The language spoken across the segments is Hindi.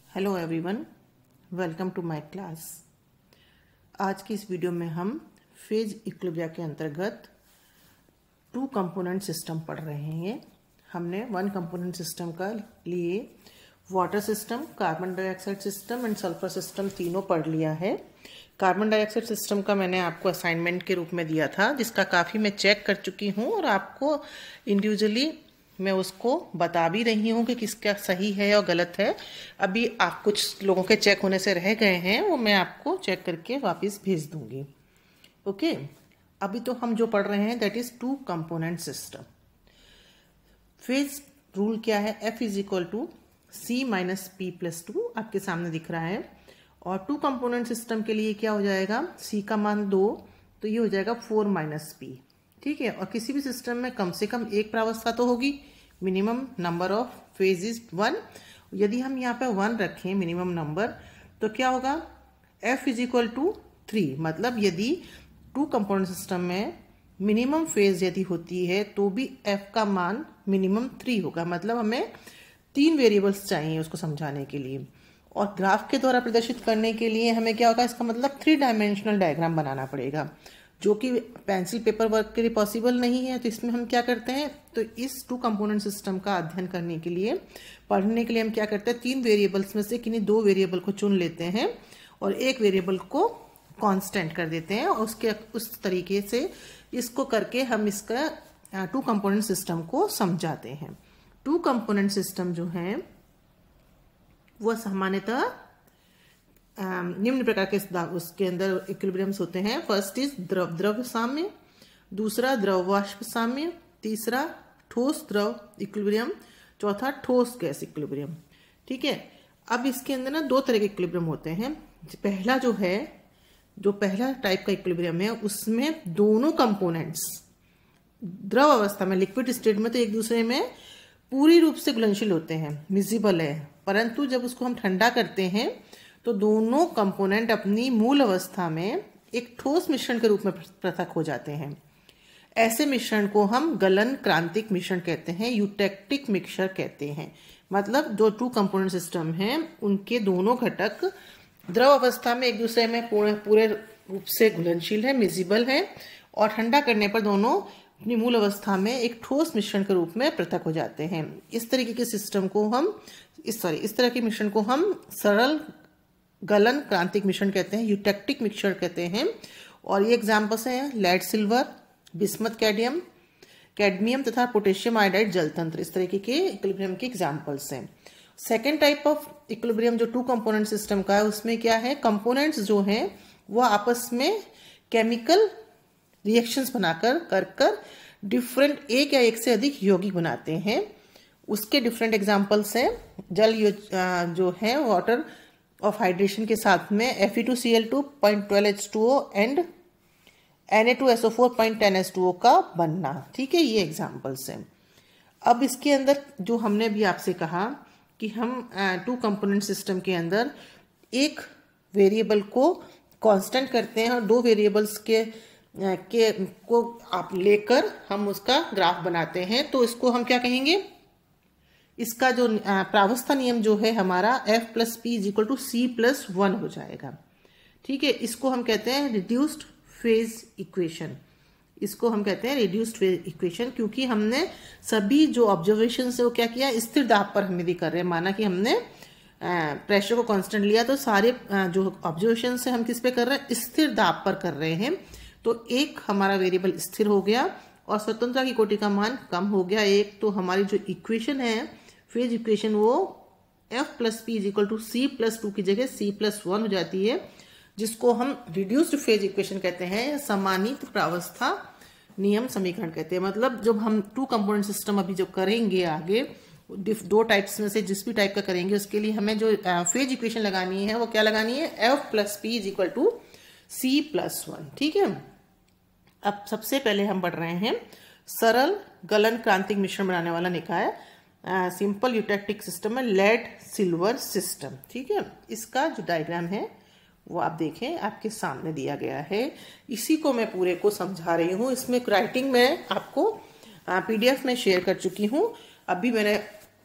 Hello everyone, welcome to my class. आज की इस वीडियो में हम फेज इक्विलिब्रिया के अंतर्गत टू कंपोनेंट सिस्टम पढ़ रहे हैं। हमने वन कंपोनेंट सिस्टम का लिए water system, carbon dioxide system and sulphur system तीनों पढ़ लिया है। कार्बन डाइऑक्साइड सिस्टम का मैंने आपको असाइनमेंट के रूप में दिया था, जिसका काफ़ी मैं चेक कर चुकी हूँ और आपको इंडिविजुअली मैं उसको बता भी रही हूँ कि किसका सही है और गलत है। अभी आप कुछ लोगों के चेक होने से रह गए हैं, वो मैं आपको चेक करके वापस भेज दूंगी। ओके, अभी तो हम जो पढ़ रहे हैं that is two component system. Phase rule क्या है? F is equal to C minus P plus 2 आपके सामने दिख रहा है। और टू कंपोनेंट सिस्टम के लिए क्या हो जाएगा? C का मान 2, तो ये हो जाएगा 4 माइनस P। ठीक है, और किसी भी सिस्टम में कम से कम एक प्रावस्था तो होगी। Minimum number of phase is 1। यदि हम यहाँ पे 1 रखें मिनिमम नंबर, तो क्या होगा? F is equal to 3। मतलब यदि टू कंपोनेंट सिस्टम में मिनिमम फेज यदि होती है तो भी F का मान मिनिमम 3 होगा। मतलब हमें 3 वेरिएबल्स चाहिए उसको समझाने के लिए। और ग्राफ के द्वारा प्रदर्शित करने के लिए हमें क्या होगा? इसका मतलब 3 डायमेंशनल डायग्राम बनाना पड़ेगा, जो कि पेंसिल पेपर वर्क के लिए पॉसिबल नहीं है। तो इसमें हम क्या करते हैं, तो इस टू कंपोनेंट सिस्टम का अध्ययन करने के लिए, पढ़ने के लिए हम क्या करते हैं, 3 वेरिएबल्स में से किन्हीं 2 वेरिएबल को चुन लेते हैं और एक वेरिएबल को कांस्टेंट कर देते हैं। और उसके उस तरीके से इसको करके हम इसका टू कंपोनेंट सिस्टम को समझाते हैं। टू कंपोनेंट सिस्टम जो है वह सामान्यतः निम्न प्रकार के उसके अंदर इक्विलिब्रियम्स होते हैं। फर्स्ट इज द्रव द्रव साम्य, दूसरा द्रव वाष्प साम्य, तीसरा ठोस द्रव इक्विलिब्रियम, चौथा ठोस गैस इक्विलिब्रियम। ठीक है, अब इसके अंदर ना 2 तरह के इक्विलिब्रियम होते हैं। पहला जो है, जो पहला टाइप का इक्विलिब्रियम है, उसमें दोनों कंपोनेंट्स द्रव अवस्था में, लिक्विड स्टेट में तो एक दूसरे में पूरी रूप से घुलनशील होते हैं, मिजिबल है। परंतु जब उसको हम ठंडा करते हैं तो दोनों कंपोनेंट अपनी मूल अवस्था में एक ठोस मिश्रण के रूप में पृथक हो जाते हैं। ऐसे मिश्रण को हम गलन क्रांतिक मिश्रण कहते हैं, यूटेक्टिक मिक्सचर कहते हैं। मतलब जो टू कंपोनेंट सिस्टम है उनके दोनों घटक द्रव अवस्था में एक दूसरे में पूरे रूप से घुलनशील है, मिजिबल है, और ठंडा करने पर दोनों अपनी मूल अवस्था में एक ठोस मिश्रण के रूप में पृथक हो जाते हैं। इस तरीके के सिस्टम को हम इस तरह के मिश्रण को हम सरल गलन क्रांतिक मिश्रण कहते हैं, यूटेक्टिक मिक्सचर कहते हैं। और ये एग्जाम्पल्स हैं लेड सिल्वर, बिस्मथ कैडमियम तथा पोटेशियम आयोडाइड जल तंत्र। इस तरीके के इक्विलिब्रियम के एग्जाम्पल्स हैं। सेकेंड टाइप ऑफ इक्विलिब्रियम जो टू कंपोनेंट सिस्टम का है, उसमें क्या है, कंपोनेंट्स जो हैं वो आपस में केमिकल रिएक्शंस बनाकर कर डिफरेंट एक या एक से अधिक यौगिक बनाते हैं। उसके डिफरेंट एग्जाम्पल्स हैं जल जो है वाटर ऑफ हाइड्रेशन के साथ में Fe2Cl2 0.12H2O and Na2SO4 0.10H2O का बनना। ठीक है, ये एग्जाम्पल्स हैं। अब इसके अंदर जो हमने भी आपसे कहा कि हम टू कंपोनेंट सिस्टम के अंदर एक वेरिएबल को कांस्टेंट करते हैं और 2 वेरिएबल्स को आप लेकर हम उसका ग्राफ बनाते हैं। तो इसको हम क्या कहेंगे? इसका जो प्रावस्था नियम जो है हमारा F plus P is equal to C plus 1 हो जाएगा। ठीक है, इसको हम कहते हैं रिड्यूस्ड फेज इक्वेशन। इसको हम कहते हैं रिड्यूस्ड फेज इक्वेशन, क्योंकि हमने सभी जो ऑब्जर्वेशन है वो क्या किया, स्थिर दाब पर हम यदि कर रहे हैं। माना कि हमने प्रेशर को कांस्टेंट लिया, तो सारे जो ऑब्जर्वेशन है हम किस पे कर रहे हैं? स्थिर दाब पर कर रहे हैं। तो एक हमारा वेरिएबल स्थिर हो गया और स्वतंत्रता की कोटि का मान कम हो गया 1। तो हमारी जो इक्वेशन है फेज इक्वेशन वो F plus P is equal to C plus 2 की जगह C प्लस 1 हो जाती है, जिसको हम रिड्यूस्ड फेज इक्वेशन कहते हैं, समानित प्रावस्था नियम समीकरण कहते हैं। मतलब जब हम टू कंपोनेंट सिस्टम अभी जो करेंगे आगे 2 टाइप्स में से जिस भी टाइप का करेंगे, उसके लिए हमें जो फेज इक्वेशन लगानी है वो क्या लगानी है? F plus P is equal to C plus 1। ठीक है, अब सबसे पहले हम पढ़ रहे हैं सरल गलन क्रांतिक मिश्रण बनाने वाला निकाय, सिंपल यूटेक्टिक सिस्टम है लेड सिल्वर सिस्टम। ठीक है, इसका जो डायग्राम है वो आप देखें, आपके सामने दिया गया है। इसी को मैं पूरे को समझा रही हूँ। इसमें राइटिंग में आपको PDF में शेयर कर चुकी हूँ। अभी मैंने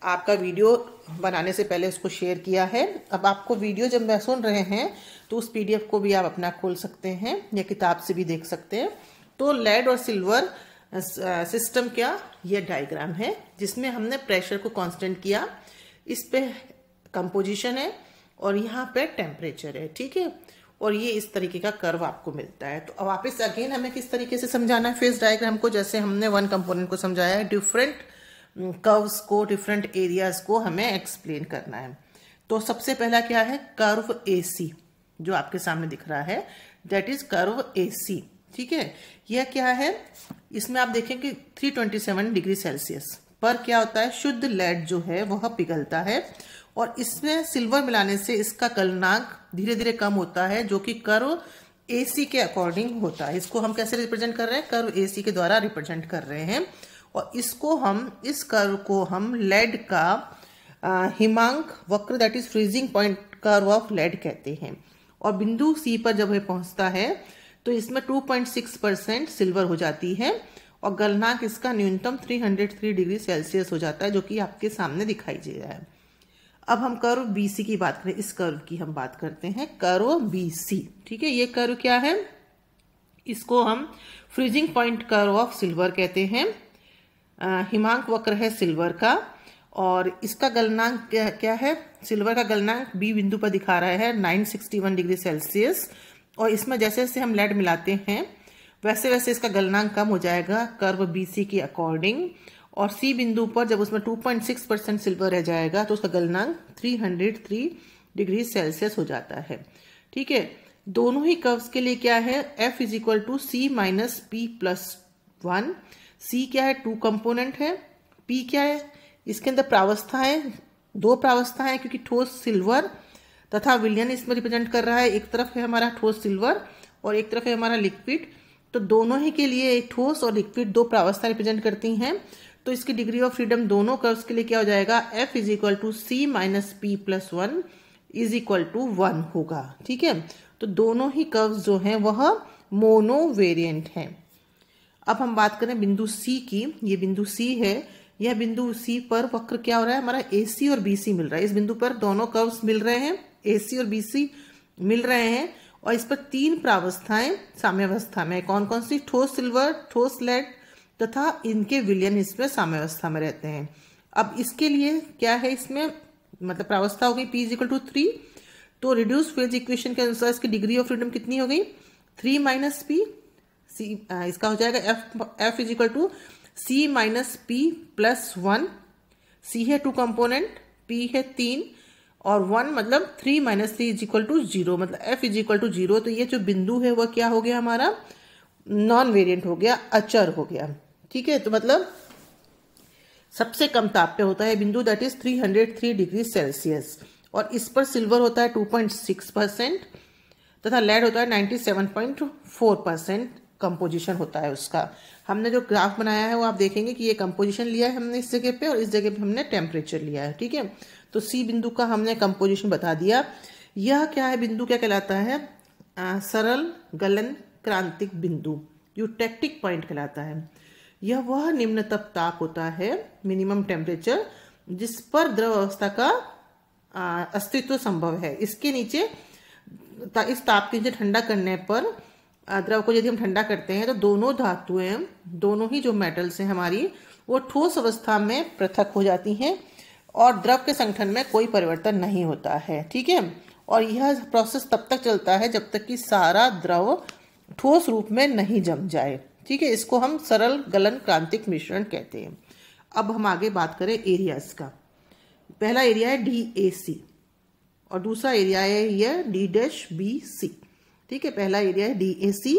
आपका वीडियो बनाने से पहले उसको शेयर किया है। अब आपको वीडियो जब मैं सुन रहे हैं तो उस PDF को भी आप अपना खोल सकते हैं या किताब से भी देख सकते हैं। तो लेड और सिल्वर सिस्टम क्या, ये डायग्राम है जिसमें हमने प्रेशर को कांस्टेंट किया, इस पे कंपोजिशन है और यहाँ पे टेम्परेचर है, ठीक है। और ये इस तरीके का कर्व आपको मिलता है। तो अब वापस अगेन हमें किस तरीके से समझाना है फेज डायग्राम को, जैसे हमने वन कंपोनेंट को समझाया है, डिफरेंट कर्व्स को, डिफरेंट एरियाज को हमें एक्सप्लेन करना है। तो सबसे पहला क्या है, कर्व AC जो आपके सामने दिख रहा है, दैट इज कर्व AC, ठीक है। यह क्या है, इसमें आप देखें कि 327 डिग्री सेल्सियस पर क्या होता है, शुद्ध लेड जो है वह पिघलता है और इसमें सिल्वर मिलाने से इसका गलनांक धीरे धीरे कम होता है, जो कि कर्व AC के अकॉर्डिंग होता है। इसको हम कैसे रिप्रेजेंट कर रहे हैं, कर्व AC के द्वारा रिप्रेजेंट कर रहे हैं। और इसको हम, इस कर्व को हम लेड का हिमांक वक्र, that is freezing point curve of lead कहते हैं। और बिंदु C पर जब यह पहुंचता है तो इसमें 2.6% सिल्वर हो जाती है और गलनांक इसका न्यूनतम 303 डिग्री सेल्सियस हो जाता है, जो कि आपके सामने दिखाई दे रहा है। अब हम कर्व BC की बात करें, इस कर्व की हम बात करते हैं, कर्व BC, ठीक है। ये कर्व क्या है, इसको हम freezing point curve of silver कहते हैं। हिमांक वक्र है सिल्वर का और इसका गलनांक क्या है, सिल्वर का गलनांक B बिंदु पर दिखा रहा है 961 डिग्री सेल्सियस। और इसमें जैसे जैसे हम लेड मिलाते हैं वैसे वैसे इसका गलनांक कम हो जाएगा कर्व BC के अकॉर्डिंग। और C बिंदु पर जब उसमें 2.6% सिल्वर रह जाएगा तो उसका गलनांक 303 डिग्री सेल्सियस हो जाता है, ठीक है। दोनों ही कर्व्स के लिए क्या है, F is equal to C minus P plus 1। C क्या है, 2 कंपोनेंट है, P क्या है, इसके अंदर प्रावस्थाएं, 2 प्रावस्थाएं, क्योंकि ठोस सिल्वर तथा विलयन इसमें रिप्रेजेंट कर रहा है। एक तरफ है हमारा ठोस सिल्वर और एक तरफ है हमारा लिक्विड। तो दोनों ही के लिए ठोस और लिक्विड 2 प्रावस्था रिप्रेजेंट करती हैं। तो इसकी डिग्री ऑफ फ्रीडम दोनों कर्व्स के लिए क्या हो जाएगा, F is equal to C minus P plus 1 is equal to 1 होगा, ठीक है। तो दोनों ही कर्व्स जो हैं वह मोनो वेरिएंट हैं। अब हम बात करें बिंदु C की, ये बिंदु C है। यह बिंदु C पर वक्र क्या हो रहा है, हमारा AC और BC मिल रहा है। इस बिंदु पर दोनों कर्व्स मिल रहे हैं, AC और BC मिल रहे हैं और इस पर 3 प्रावस्थाएं साम्यावस्था में, कौन कौन सी, ठोस सिल्वर, ठोस लेड तथा इनके विलयन इसमें साम्यावस्था में रहते हैं। अब इसके लिए क्या है, इसमें मतलब प्रावस्था हो गई P इज इक्वल टू 3। तो रिड्यूस फेज इक्वेशन के अनुसार इसकी डिग्री ऑफ फ्रीडम कितनी हो गई, 3 माइनस P, इसका हो जाएगा F is equal to C minus P plus 1। C है 2 कंपोनेंट, P है 3 और 1 मतलब 3 माइनस 3 इज इक्वल टू 0, मतलब F इज इक्वल टू 0। तो ये जो बिंदु है वह क्या हो गया, हमारा नॉन वेरिएंट हो गया, अचर हो गया, ठीक है। तो मतलब सबसे कम ताप पे होता है बिंदु, दैट इज 303 डिग्री सेल्सियस। और इस पर सिल्वर होता है 2.6% तथा लेड होता है 97.4% कंपोजिशन होता है उसका। हमने जो ग्राफ बनाया है वो आप देखेंगे कि ये कंपोजिशन लिया है हमने इस जगह पे और इस जगह पे हमने टेम्परेचर लिया है, ठीक है। तो C बिंदु का हमने कंपोजिशन बता दिया। यह क्या है, बिंदु क्या कहलाता है, सरल गलन क्रांतिक बिंदु, यूटेक्टिक पॉइंट कहलाता है। यह वह निम्नतम ताप होता है, मिनिमम टेम्परेचर, जिस पर द्रव अवस्था का अस्तित्व संभव है। इसके नीचे, इस ताप के नीचे ठंडा करने पर द्रव को यदि हम ठंडा करते हैं तो दोनों धातुएं, दोनों ही जो मेटल्स हैं हमारी, वो ठोस अवस्था में पृथक हो जाती हैं और द्रव के संगठन में कोई परिवर्तन नहीं होता है, ठीक है। और यह प्रोसेस तब तक चलता है जब तक कि सारा द्रव ठोस रूप में नहीं जम जाए, ठीक है। इसको हम सरल गलन क्रांतिक मिश्रण कहते हैं। अब हम आगे बात करें एरियाज का। पहला एरिया है DAC और दूसरा एरिया है यह D-BC, ठीक है। पहला एरिया है DAC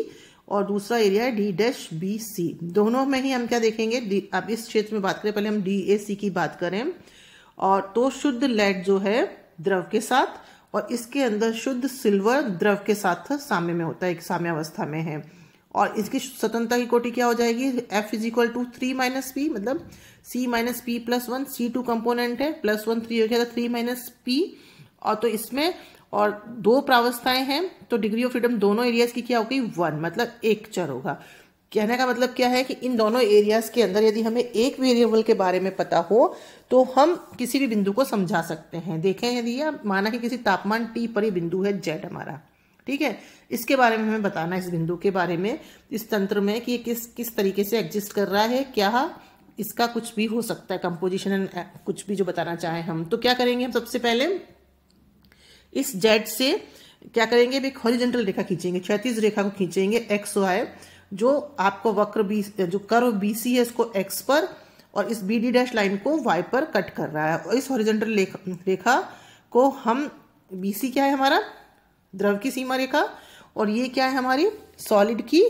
और दूसरा एरिया है D-BC। दोनों में ही हम क्या देखेंगे, अब इस क्षेत्र में बात करें, पहले हम DAC की बात करें। और तो शुद्ध लेड जो है द्रव के साथ और इसके अंदर शुद्ध सिल्वर द्रव के साथ साम्य में होता है, एक साम्यावस्था में है। और इसकी स्वतंत्रता की कोटि क्या हो जाएगी, F is equal to 3 minus P, मतलब C minus P plus 1, C 2 component है, प्लस 1 3 हो गया, 3 माइनस P। और तो इसमें और 2 प्रावस्थाएं हैं तो डिग्री ऑफ फ्रीडम दोनों एरियाज की क्या होगी, 1, मतलब एक चर होगा। कहने का मतलब क्या है कि इन दोनों एरियाज के अंदर यदि हमें एक वेरिएबल के बारे में पता हो तो हम किसी भी बिंदु को समझा सकते हैं। देखें, यदि माना कि किसी तापमान T पर ये बिंदु है Z हमारा, ठीक है, इसके बारे में हमें बताना है, इस बिंदु के बारे में, इस तंत्र में कि ये किस तरीके से एग्जिस्ट कर रहा है, क्या इसका कुछ भी हो सकता है, कंपोजिशन कुछ भी जो बताना चाहें हम। तो क्या करेंगे हम, सबसे पहले इस Z से क्या करेंगे, एक हॉरिजॉन्टल रेखा खींचेंगे, क्षैतिज रेखा को खींचेंगे XY, जो आपको वक्र जो कर्व BC है इसको X पर और इस BD' लाइन को Y पर कट कर रहा है। और इस हॉरिजॉन्टल रेखा को हम, BC क्या है हमारा, द्रव की सीमा रेखा, और ये क्या है हमारी सॉलिड की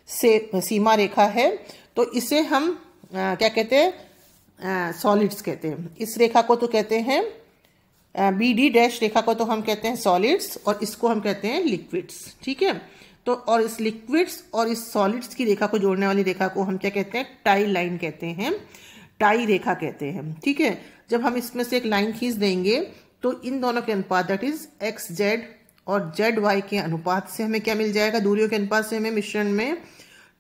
सीमा रेखा है। तो इसे हम क्या कहते हैं, सॉलिड्स कहते हैं। इस रेखा को तो कहते हैं BD' रेखा को तो हम कहते हैं सॉलिड्स, और इसको हम कहते हैं लिक्विड्स, ठीक है। तो और इस लिक्विड्स और इस सॉलिड्स की रेखा को जोड़ने वाली रेखा को हम क्या कहते हैं, टाई लाइन कहते हैं, टाई रेखा कहते हैं, ठीक है। जब हम इसमें से एक लाइन खींच देंगे तो इन दोनों के अनुपात, दैट इज XZ और ZY के अनुपात से हमें क्या मिल जाएगा, दूरियों के अनुपात से हमें मिश्रण में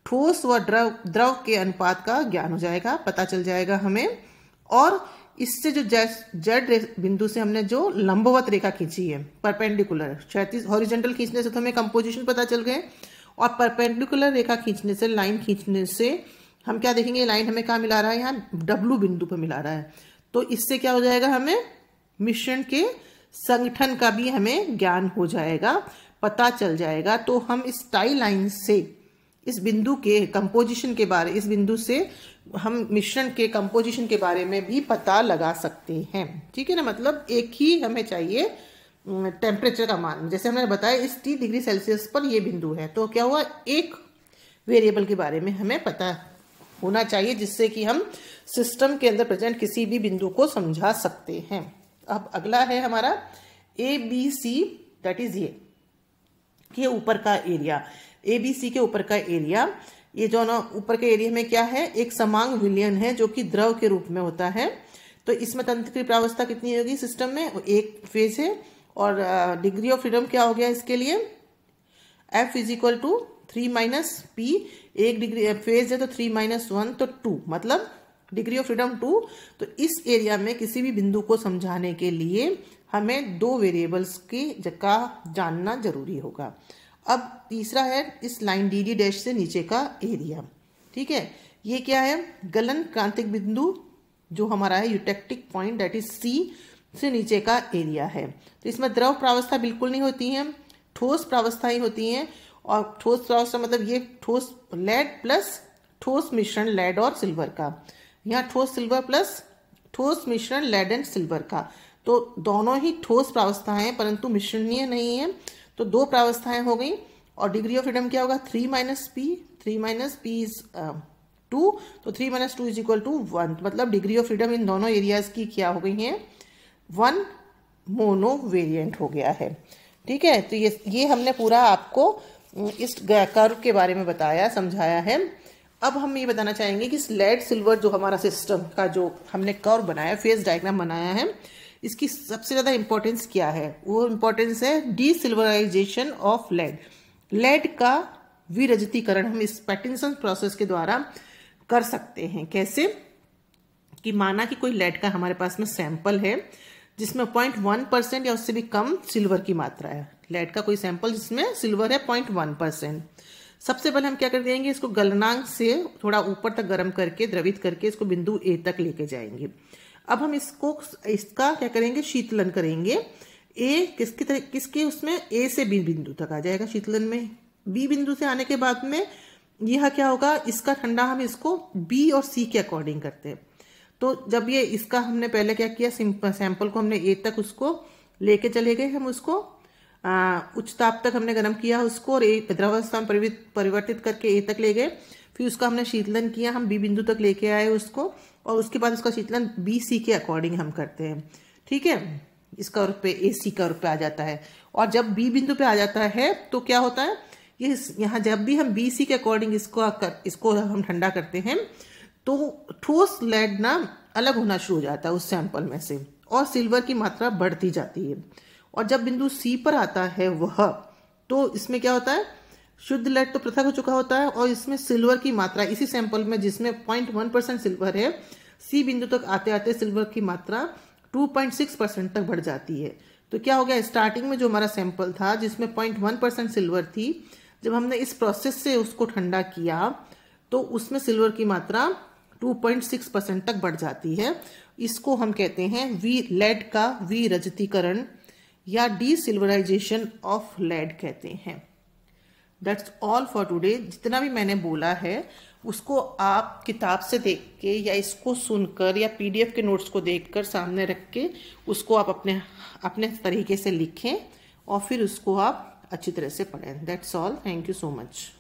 ठोस व द्रव के अनुपात का ज्ञान हो जाएगा, पता चल जाएगा हमें। और इससे जो Z बिंदु से हमने जो लंबवत रेखा खींची है, परपेंडिकुलर, क्षैतिज हॉरिजॉन्टल खींचने से तो हमें कंपोजिशन पता चल गए, और परपेंडिकुलर रेखा खींचने से, लाइन खींचने से हम क्या देखेंगे, लाइन हमें कहाँ मिला रहा है, यहाँ W बिंदु पर मिला रहा है। तो इससे क्या हो जाएगा, हमें मिश्रण के संगठन का भी हमें ज्ञान हो जाएगा, पता चल जाएगा। तो हम इस टाई लाइन से इस बिंदु के कंपोजिशन के बारे, इस बिंदु से हम मिश्रण के कंपोजिशन के बारे में भी पता लगा सकते हैं, ठीक है ना। मतलब एक ही हमें चाहिए टेम्परेचर का मान, जैसे हमने बताया इस T डिग्री सेल्सियस पर ये बिंदु है, तो क्या हुआ, एक वेरिएबल के बारे में हमें पता होना चाहिए, जिससे कि हम सिस्टम के अंदर प्रेजेंट किसी भी बिंदु को समझा सकते हैं। अब अगला है हमारा ABC, दैट इज ये के ऊपर का एरिया, ABC के ऊपर का एरिया। ये जो ना ऊपर के एरिया में क्या है, एक समांग विलयन है जो कि द्रव के रूप में होता है। तो इसमें तंत्र की प्रावस्था कितनी होगी सिस्टम में, एक फेज है, और डिग्री ऑफ फ्रीडम क्या हो गया इसके लिए, F = 3 - P, एक डिग्री फेज है तो 3 - 1 तो 2, मतलब डिग्री ऑफ फ्रीडम 2। तो इस एरिया में किसी भी बिंदु को समझाने के लिए हमें दो वेरिएबल्स की जगह जानना जरूरी होगा। अब तीसरा है इस लाइन DD' से नीचे का एरिया, ठीक है। ये क्या है, गलन क्रांतिक बिंदु जो हमारा है eutectic point, that is C से नीचे का एरिया है। तो इसमें द्रव प्रावस्था बिल्कुल नहीं होती है, ठोस प्रावस्था ही होती है। और ठोस प्रावस्था मतलब ये ठोस लेड प्लस ठोस मिश्रण लेड और सिल्वर का, यहाँ ठोस सिल्वर प्लस ठोस मिश्रण लेड एंड सिल्वर का। तो दोनों ही ठोस प्रावस्थाएं परंतु मिश्रणीय नहीं है, तो दो प्रावस्थाएं हो गई। और डिग्री ऑफ फ्रीडम क्या होगा, 3 - P, 3 - P इज 2, तो 3 - 2 = 1, मतलब डिग्री ऑफ फ्रीडम इन दोनों एरियाज की क्या हो गई है, 1 मोनो वेरिएंट हो गया है, ठीक है। तो ये हमने पूरा आपको इस कर्व के बारे में बताया, समझाया है। अब हम ये बताना चाहेंगे कि लेड सिल्वर जो हमारा सिस्टम का जो हमने कर्व बनाया, फेज डायग्राम बनाया है, इसकी सबसे ज्यादा इंपॉर्टेंस क्या है, वो इंपॉर्टेंस है डीसिल्वराइजेशन ऑफ लेड। लेड का विरजतीकरण हम इस पैटिंसन प्रोसेस के द्वारा कर सकते हैं। कैसे, कि माना कि कोई लेड का हमारे पास में सैंपल है जिसमें 0.1% या उससे भी कम सिल्वर की मात्रा है। लेड का कोई सैंपल जिसमें सिल्वर है 0.1%। सबसे पहले हम क्या कर देंगे, इसको गलनांक से थोड़ा ऊपर तक गर्म करके, द्रवित करके इसको बिंदु A तक लेके जाएंगे। अब हम इसका क्या करेंगे, शीतलन करेंगे। A किसके उसमें A से B बिंदु तक आ जाएगा शीतलन में। B बिंदु से आने के बाद में यह क्या होगा, इसका ठंडा हम इसको B और C के अकॉर्डिंग करते हैं। तो जब ये इसका हमने पहले क्या किया, सैंपल को हमने A तक उसको लेके चले गए, हम उसको उच्च ताप तक हमने गर्म किया उसको, और द्रवावस्था में परिवर्तित करके A तक ले गए। फिर उसका हमने शीतलन किया, हम B बिंदु तक लेके आए उसको, और उसके बाद उसका शीतलन BC के अकॉर्डिंग हम करते हैं, ठीक है। इस कर्व पे AC कर्व पे आ जाता है। और जब B बिंदु पे आ जाता है तो क्या होता है, ये यहाँ जब भी हम BC के अकॉर्डिंग इसको हम ठंडा करते हैं तो ठोस लेड ना अलग होना शुरू हो जाता है उस सैंपल में से, और सिल्वर की मात्रा बढ़ती जाती है। और जब बिंदु C पर आता है वह, तो इसमें क्या होता है, शुद्ध लेड तो पृथक हो चुका होता है और इसमें सिल्वर की मात्रा इसी सैंपल में जिसमें 0.1% सिल्वर है, सी बिंदु तक आते आते सिल्वर की मात्रा 2.6% तक बढ़ जाती है। तो क्या हो गया, स्टार्टिंग में जो हमारा सैंपल था जिसमें 0.1% सिल्वर थी, जब हमने इस प्रोसेस से उसको ठंडा किया तो उसमें सिल्वर की मात्रा 2.6% तक बढ़ जाती है। इसको हम कहते हैं लेड का विरजतीकरण या डीसिल्वराइजेशन ऑफ लेड कहते हैं। That's all for today. जितना भी मैंने बोला है उसको आप किताब से देख के या इसको सुनकर या पीडीएफ के नोट्स को देखकर सामने रख के उसको आप अपने तरीके से लिखें और फिर उसको आप अच्छी तरह से पढ़ें। That's all. Thank you so much.